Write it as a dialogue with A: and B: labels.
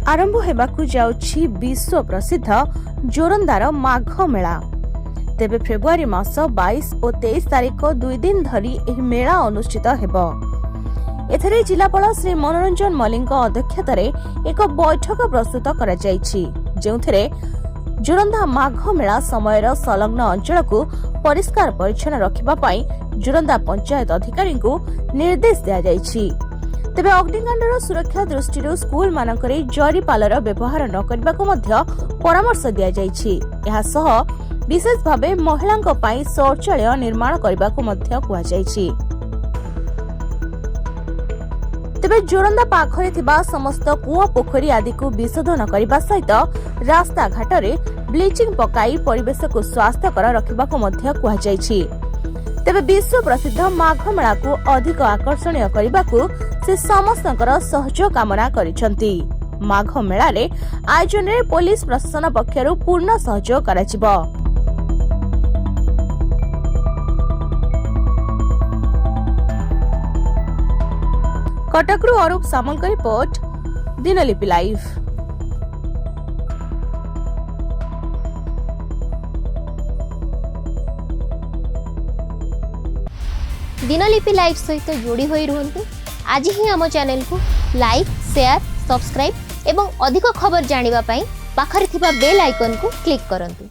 A: आरंभ हेबाकु जाउछि विश्व प्रसिद्ध जोरंदार माघ मेला। तेबे फेब्रुआरी मास 22 और 23 तारिख 2 दिन धरी एही मेला अनुष्ठित हेबो। एथरे जिलापाल श्री मनोरंजन मल्लिक अध्यक्षतार एक बैठक प्रस्तुत करा जायछि, जेउथरे जोरंदा माघ मेला समय संलग्न अंचल को परिष्कार परिच्छन्न रखिबा पई जोरंदा पंचायत अधिकारी को निर्देश दिया जायछि। तेबे अग्निकांडर सुरक्षा दृष्टि स्कूल मानकरे जरी पालर व्यवहार न करबा को मध्य परामर्श दिया जायछि। एहा सह विशेष भावे महिलांक पई शौचालय निर्माण करबा को मध्य कुआ जायछि। तेबे जोरंदा पाखरे थिबा समस्त कुआ पोखरी आदि को विशोधन करबा सहित रास्ता घाट रे ब्लीचिंग पकाई परिवेश को स्वास्थ्यकर रखिबा को मध्य कुआ जायछि। तेबे विश्व प्रसिद्ध माघ मेला को अधिक आकर्षणीय करबा को से समस्तकर सहयोग कामना करिसंती। माघ मेला रे आयोजन रे पुलिस प्रशासन पक्षरु पूर्ण सहयोग कराजिबो। कटकरू अरूप सामल का report, Dinalipi live.
B: Dinalipi live सहित जोड़ी होई रुहंतु। आज ही आम चैनल को लाइक, शेयर, सब्सक्राइब एवं अधिक खबर जानिबा पई पाखरे थिबा बेल आइकन को क्लिक करंतु।